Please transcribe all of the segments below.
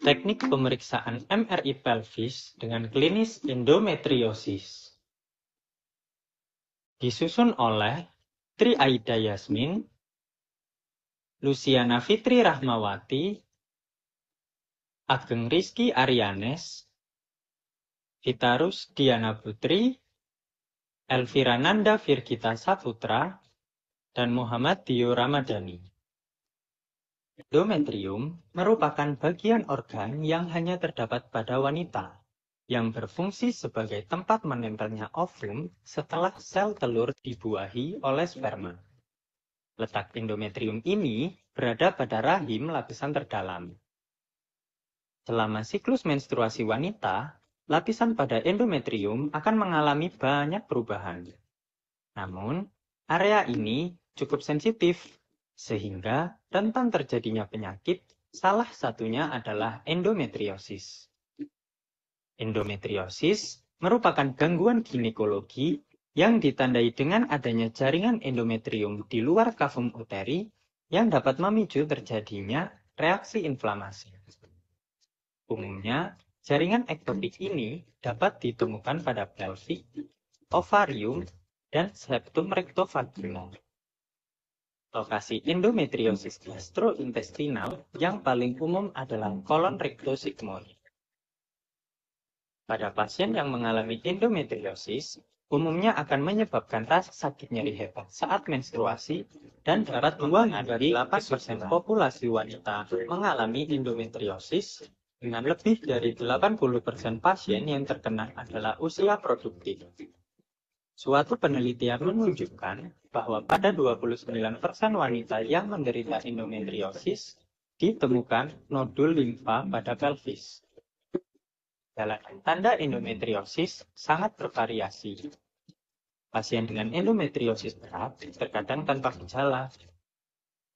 Teknik pemeriksaan MRI pelvis dengan klinis endometriosis. Disusun oleh Tri Aida Yasmin, Luciana Fitri Rahmawati, Ageng Rizky Arianes, Vitarus Diana Putri, Elvira Nanda Virgita Saputra, dan Muhammad Dio Ramadhani. Endometrium merupakan bagian organ yang hanya terdapat pada wanita, yang berfungsi sebagai tempat menempelnya ovum setelah sel telur dibuahi oleh sperma. Letak endometrium ini berada pada rahim lapisan terdalam. Selama siklus menstruasi wanita, lapisan pada endometrium akan mengalami banyak perubahan. Namun, area ini cukup sensitif, sehingga rentan terjadinya penyakit, salah satunya adalah endometriosis. Endometriosis merupakan gangguan ginekologi yang ditandai dengan adanya jaringan endometrium di luar kavum uteri yang dapat memicu terjadinya reaksi inflamasi. Umumnya, jaringan ektopik ini dapat ditemukan pada pelvik, ovarium, dan septum rectovaginal. Lokasi endometriosis gastrointestinal yang paling umum adalah kolon rectosigmoid. Pada pasien yang mengalami endometriosis, umumnya akan menyebabkan rasa sakit nyeri hebat saat menstruasi dan dapat mempengaruhi 8% populasi wanita mengalami endometriosis, dengan lebih dari 80% pasien yang terkena adalah usia produktif. Suatu penelitian menunjukkan bahwa pada 29% wanita yang menderita endometriosis ditemukan nodul limfa pada pelvis. Tanda endometriosis sangat bervariasi. Pasien dengan endometriosis berat terkadang tanpa gejala.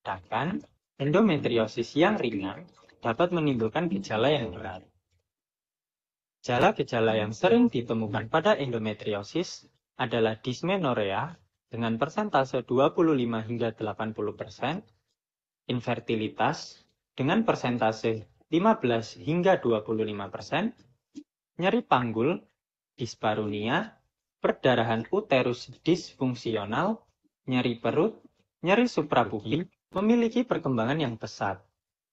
Sedangkan endometriosis yang ringan dapat menimbulkan gejala yang berat. Gejala-gejala yang sering ditemukan pada endometriosis adalah dysmenorrhea dengan persentase 25 hingga 80%, infertilitas dengan persentase 15 hingga 25%, nyeri panggul, disparunia, perdarahan uterus disfungsional, nyeri perut, nyeri suprapubik, memiliki perkembangan yang pesat,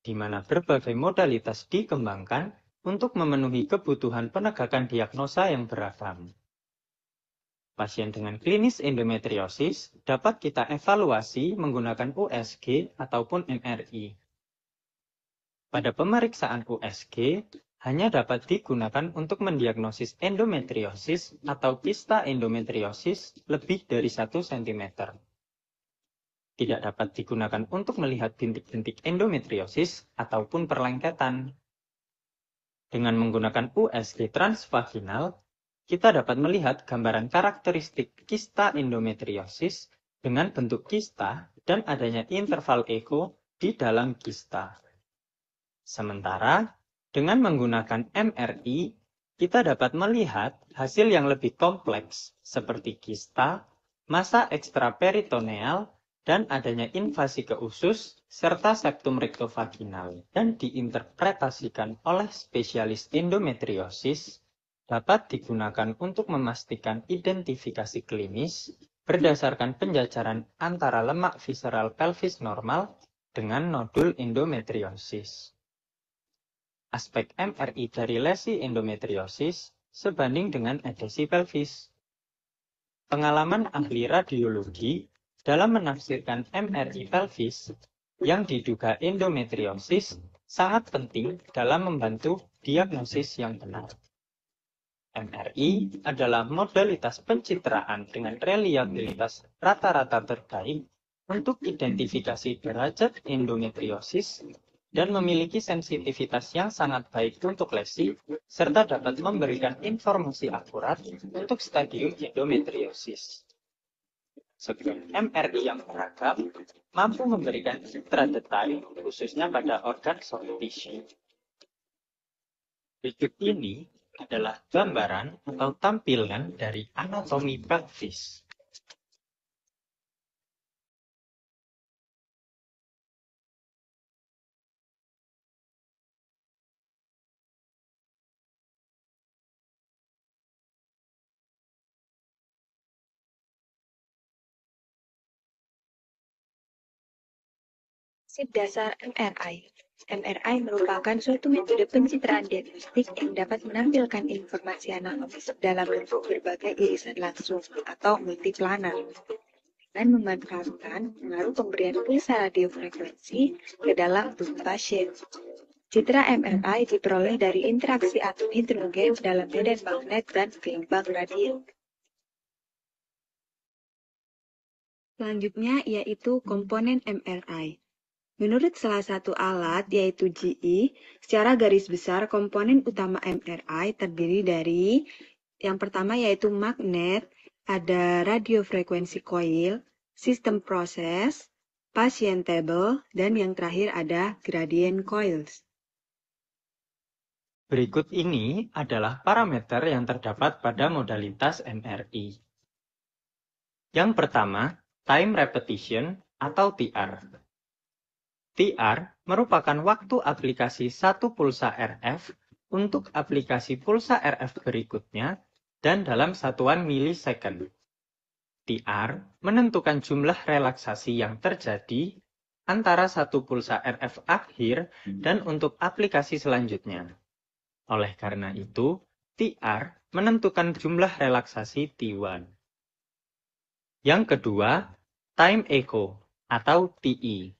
di mana berbagai modalitas dikembangkan untuk memenuhi kebutuhan penegakan diagnosa yang beragam. Pasien dengan klinis endometriosis dapat kita evaluasi menggunakan USG ataupun MRI. Pada pemeriksaan USG, hanya dapat digunakan untuk mendiagnosis endometriosis atau kista endometriosis lebih dari 1 cm. Tidak dapat digunakan untuk melihat bintik-bintik endometriosis ataupun perlengketan. Dengan menggunakan USG transvaginal, kita dapat melihat gambaran karakteristik kista endometriosis dengan bentuk kista dan adanya interval echo di dalam kista. Sementara, dengan menggunakan MRI, kita dapat melihat hasil yang lebih kompleks seperti kista, massa ekstraperitoneal, dan adanya invasi ke usus serta septum rectovaginal, dan diinterpretasikan oleh spesialis endometriosis dapat digunakan untuk memastikan identifikasi klinis berdasarkan penjajaran antara lemak visceral pelvis normal dengan nodul endometriosis. Aspek MRI dari lesi endometriosis sebanding dengan adesi pelvis. Pengalaman ahli radiologi dalam menafsirkan MRI pelvis yang diduga endometriosis sangat penting dalam membantu diagnosis yang benar. MRI adalah modalitas pencitraan dengan reliabilitas rata-rata terbaik untuk identifikasi derajat endometriosis dan memiliki sensitivitas yang sangat baik untuk lesi, serta dapat memberikan informasi akurat untuk stadium endometriosis. Sebelum MRI yang beragam mampu memberikan citra detail, khususnya pada organ soft tissue. Berikut ini adalah gambaran atau tampilan dari anatomi pelvis. Prinsip dasar MRI. MRI merupakan suatu metode pencitraan diagnostik yang dapat menampilkan informasi anatomis dalam bentuk berbagai irisan langsung atau multiplanar dengan memanfaatkan pengaruh pemberian pulsa radiofrekuensi ke dalam tubuh pasien. Citra MRI diperoleh dari interaksi atom hidrogen dalam medan magnet dan gelombang radio. Selanjutnya yaitu komponen MRI. Menurut salah satu alat, yaitu GE, secara garis besar komponen utama MRI terdiri dari yang pertama yaitu magnet, ada radiofrekuensi coil, sistem proses, patient table, dan yang terakhir ada gradient coils. Berikut ini adalah parameter yang terdapat pada modalitas MRI. Yang pertama, time repetition atau TR. TR merupakan waktu aplikasi satu pulsa RF untuk aplikasi pulsa RF berikutnya dan dalam satuan milisecond. TR menentukan jumlah relaksasi yang terjadi antara satu pulsa RF akhir dan untuk aplikasi selanjutnya. Oleh karena itu, TR menentukan jumlah relaksasi T1. Yang kedua, time echo atau TE.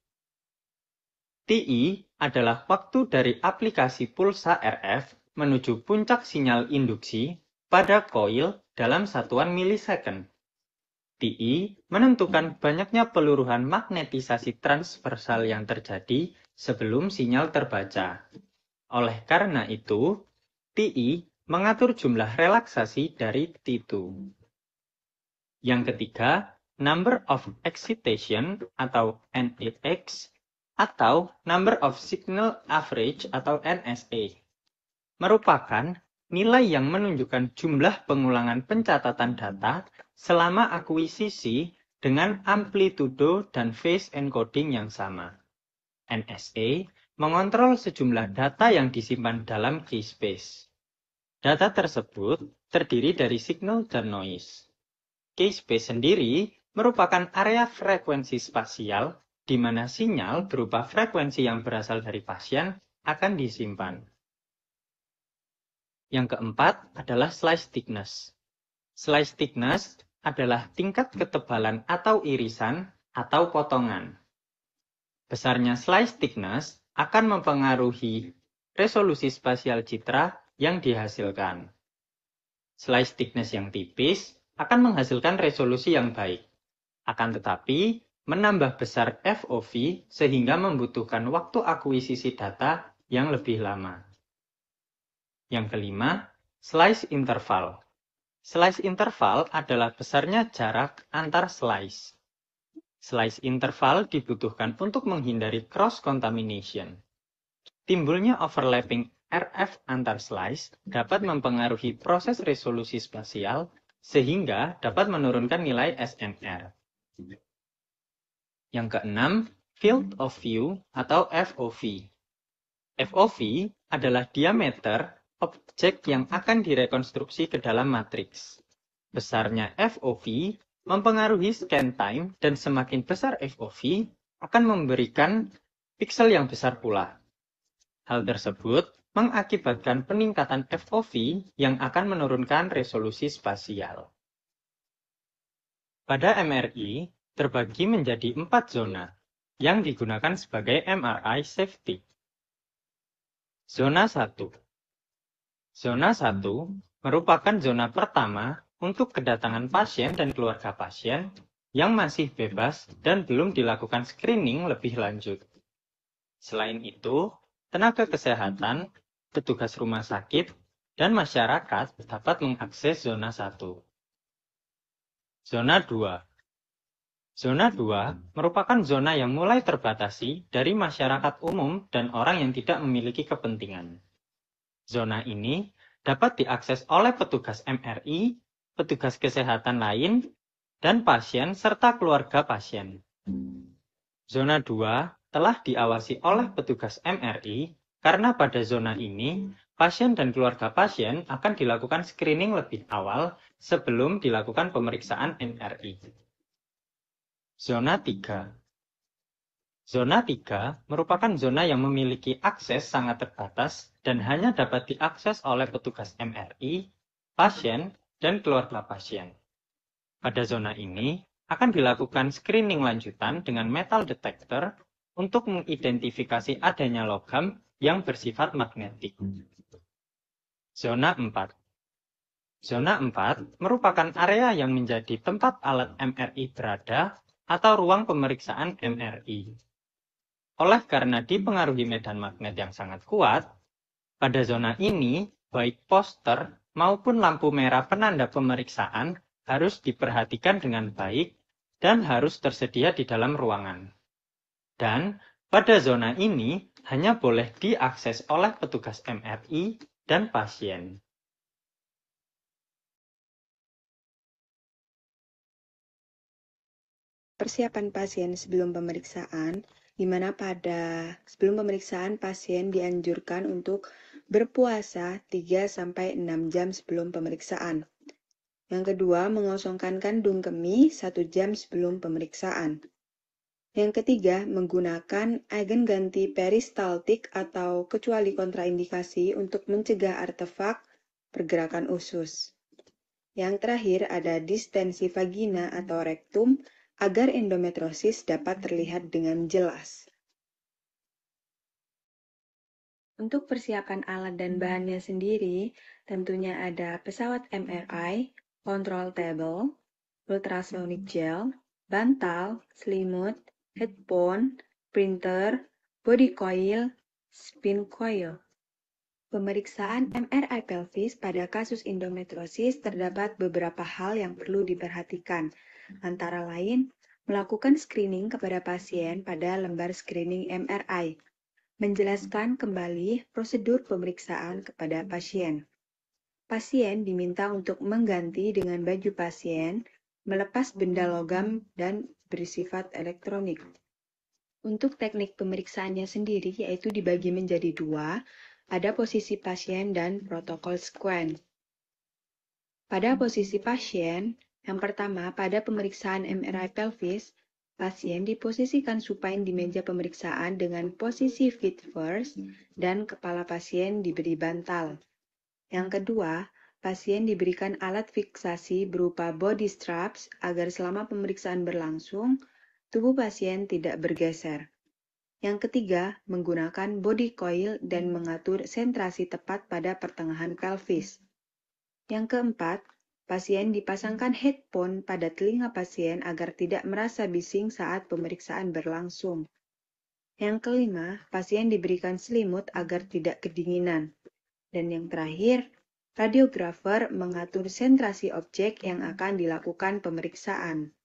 TE adalah waktu dari aplikasi pulsa RF menuju puncak sinyal induksi pada koil dalam satuan milisecond. TE menentukan banyaknya peluruhan magnetisasi transversal yang terjadi sebelum sinyal terbaca. Oleh karena itu, TE mengatur jumlah relaksasi dari T2. Yang ketiga, number of excitation atau NEX atau number of signal average atau NSA merupakan nilai yang menunjukkan jumlah pengulangan pencatatan data selama akuisisi dengan amplitudo dan phase encoding yang sama. NSA mengontrol sejumlah data yang disimpan dalam keyspace. Data tersebut terdiri dari signal dan noise. Keyspace sendiri merupakan area frekuensi spasial di mana sinyal berupa frekuensi yang berasal dari pasien akan disimpan. Yang keempat adalah slice thickness. Slice thickness adalah tingkat ketebalan atau irisan atau potongan. Besarnya slice thickness akan mempengaruhi resolusi spasial citra yang dihasilkan. Slice thickness yang tipis akan menghasilkan resolusi yang baik. Akan tetapi, menambah besar FOV sehingga membutuhkan waktu akuisisi data yang lebih lama. Yang kelima, slice interval. Slice interval adalah besarnya jarak antar slice. Slice interval dibutuhkan untuk menghindari cross-contamination. Timbulnya overlapping RF antar slice dapat mempengaruhi proses resolusi spasial sehingga dapat menurunkan nilai SNR. Yang keenam, field of view atau FOV. FOV adalah diameter objek yang akan direkonstruksi ke dalam matriks. Besarnya FOV mempengaruhi scan time dan semakin besar FOV akan memberikan piksel yang besar pula. Hal tersebut mengakibatkan peningkatan FOV yang akan menurunkan resolusi spasial. Pada MRI, terbagi menjadi 4 zona yang digunakan sebagai MRI safety. Zona 1. Zona 1 merupakan zona pertama untuk kedatangan pasien dan keluarga pasien yang masih bebas dan belum dilakukan screening lebih lanjut. Selain itu, tenaga kesehatan, petugas rumah sakit, dan masyarakat dapat mengakses zona 1. Zona 2. Zona 2 merupakan zona yang mulai terbatasi dari masyarakat umum dan orang yang tidak memiliki kepentingan. Zona ini dapat diakses oleh petugas MRI, petugas kesehatan lain, dan pasien serta keluarga pasien. Zona 2 telah diawasi oleh petugas MRI karena pada zona ini, pasien dan keluarga pasien akan dilakukan screening lebih awal sebelum dilakukan pemeriksaan MRI. Zona 3. Zona 3 merupakan zona yang memiliki akses sangat terbatas dan hanya dapat diakses oleh petugas MRI, pasien, dan keluarga pasien. Pada zona ini, akan dilakukan screening lanjutan dengan metal detector untuk mengidentifikasi adanya logam yang bersifat magnetik. Zona 4. Zona 4 merupakan area yang menjadi tempat alat MRI berada atau ruang pemeriksaan MRI. Oleh karena dipengaruhi medan magnet yang sangat kuat, pada zona ini, baik poster maupun lampu merah penanda pemeriksaan harus diperhatikan dengan baik dan harus tersedia di dalam ruangan. Dan pada zona ini hanya boleh diakses oleh petugas MRI dan pasien. Persiapan pasien sebelum pemeriksaan, di mana sebelum pemeriksaan pasien dianjurkan untuk berpuasa 3-6 jam sebelum pemeriksaan. Yang kedua, mengosongkan kandung kemih 1 jam sebelum pemeriksaan. Yang ketiga, menggunakan agen ganti peristaltik atau kecuali kontraindikasi untuk mencegah artefak pergerakan usus. Yang terakhir ada distensi vagina atau rektum agar endometriosis dapat terlihat dengan jelas. Untuk persiapan alat dan bahannya sendiri, tentunya ada pesawat MRI, control table, ultrasonic gel, bantal, selimut, headphone, printer, body coil, spin coil. Pemeriksaan MRI pelvis pada kasus endometriosis terdapat beberapa hal yang perlu diperhatikan, antara lain melakukan screening kepada pasien pada lembar screening MRI, menjelaskan kembali prosedur pemeriksaan kepada pasien. Pasien diminta untuk mengganti dengan baju pasien, melepas benda logam dan bersifat elektronik. Untuk teknik pemeriksaannya sendiri yaitu dibagi menjadi 2, ada posisi pasien dan protokol scan. Pada posisi pasien, yang pertama pada pemeriksaan MRI pelvis, pasien diposisikan supine di meja pemeriksaan dengan posisi feet first dan kepala pasien diberi bantal. Yang kedua, pasien diberikan alat fiksasi berupa body straps agar selama pemeriksaan berlangsung, tubuh pasien tidak bergeser. Yang ketiga, menggunakan body coil dan mengatur sentrasi tepat pada pertengahan pelvis. Yang keempat, pasien dipasangkan headphone pada telinga pasien agar tidak merasa bising saat pemeriksaan berlangsung. Yang kelima, pasien diberikan selimut agar tidak kedinginan. Dan yang terakhir, radiografer mengatur sentrasi objek yang akan dilakukan pemeriksaan.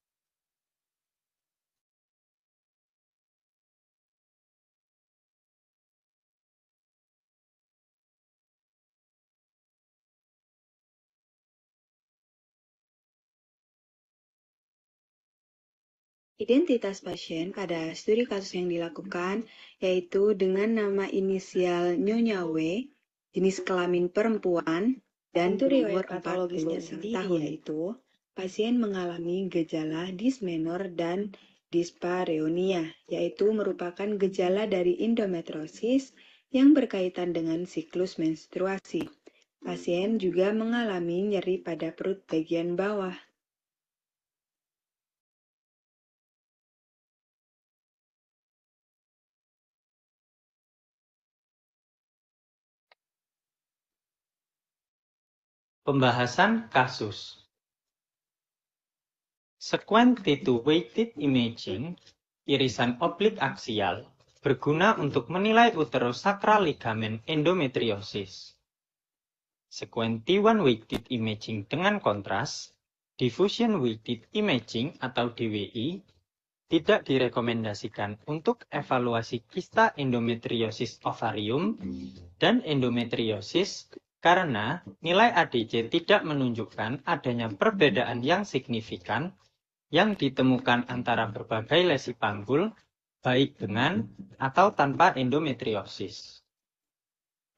Identitas pasien pada studi kasus yang dilakukan yaitu dengan nama inisial Nyonya W, jenis kelamin perempuan, dan umur 40 tahun. Yaitu pasien mengalami gejala dismenor dan dyspareunia, yaitu merupakan gejala dari endometriosis yang berkaitan dengan siklus menstruasi. Pasien juga mengalami nyeri pada perut bagian bawah. Pembahasan kasus. Sequential-weighted imaging, irisan oblik aksial, berguna untuk menilai uterosakral ligamen endometriosis. Sequential-weighted imaging dengan kontras, diffusion-weighted imaging atau DWI, tidak direkomendasikan untuk evaluasi kista endometriosis ovarium dan endometriosis karena nilai ADC tidak menunjukkan adanya perbedaan yang signifikan yang ditemukan antara berbagai lesi panggul, baik dengan atau tanpa endometriosis.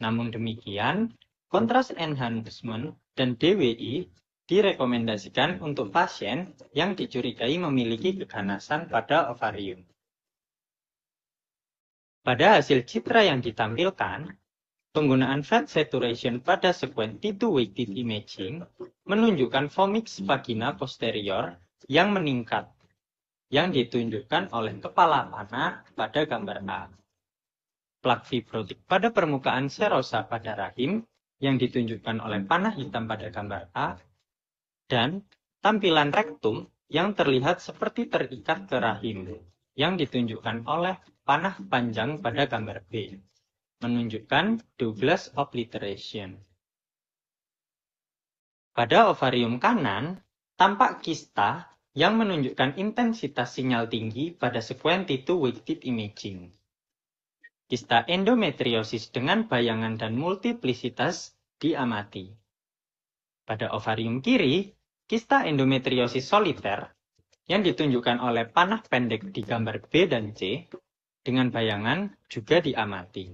Namun demikian, kontras enhancement dan DWI direkomendasikan untuk pasien yang dicurigai memiliki keganasan pada ovarium. Pada hasil citra yang ditampilkan, penggunaan fat saturation pada sekuen T2 weighted imaging menunjukkan vomix vagina posterior yang meningkat, yang ditunjukkan oleh kepala panah pada gambar A. Plak fibrotik pada permukaan serosa pada rahim yang ditunjukkan oleh panah hitam pada gambar A, dan tampilan rektum yang terlihat seperti terikat ke rahim yang ditunjukkan oleh panah panjang pada gambar B, menunjukkan Douglas obliteration. Pada ovarium kanan, tampak kista yang menunjukkan intensitas sinyal tinggi pada sekuen T2 weighted imaging. Kista endometriosis dengan bayangan dan multiplisitas diamati. Pada ovarium kiri, kista endometriosis soliter yang ditunjukkan oleh panah pendek di gambar B dan C dengan bayangan juga diamati.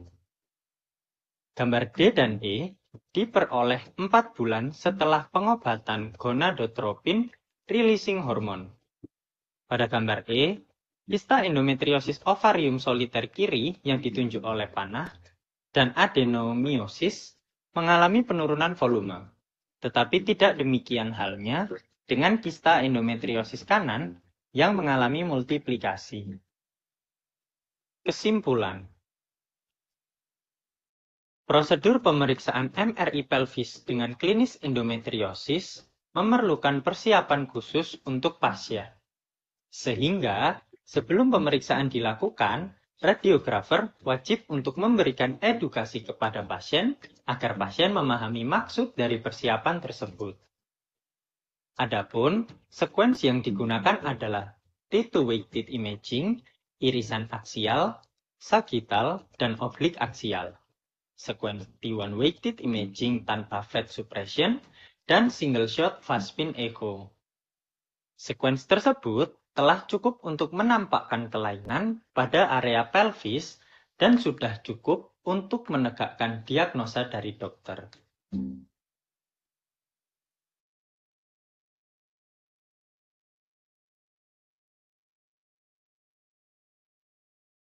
Gambar D dan E diperoleh 4 bulan setelah pengobatan gonadotropin releasing hormone. Pada gambar E, kista endometriosis ovarium soliter kiri yang ditunjuk oleh panah dan adenomiosis mengalami penurunan volume, tetapi tidak demikian halnya dengan kista endometriosis kanan yang mengalami multiplikasi. Kesimpulan. Prosedur pemeriksaan MRI pelvis dengan klinis endometriosis memerlukan persiapan khusus untuk pasien. Sehingga, sebelum pemeriksaan dilakukan, radiografer wajib untuk memberikan edukasi kepada pasien agar pasien memahami maksud dari persiapan tersebut. Adapun, sekuensi yang digunakan adalah T2 weighted imaging, irisan aksial, sagittal, dan oblik aksial. Sekuensi T1 weighted imaging tanpa fat suppression, dan single shot fast spin echo. Sekuensi tersebut telah cukup untuk menampakkan kelainan pada area pelvis dan sudah cukup untuk menegakkan diagnosa dari dokter.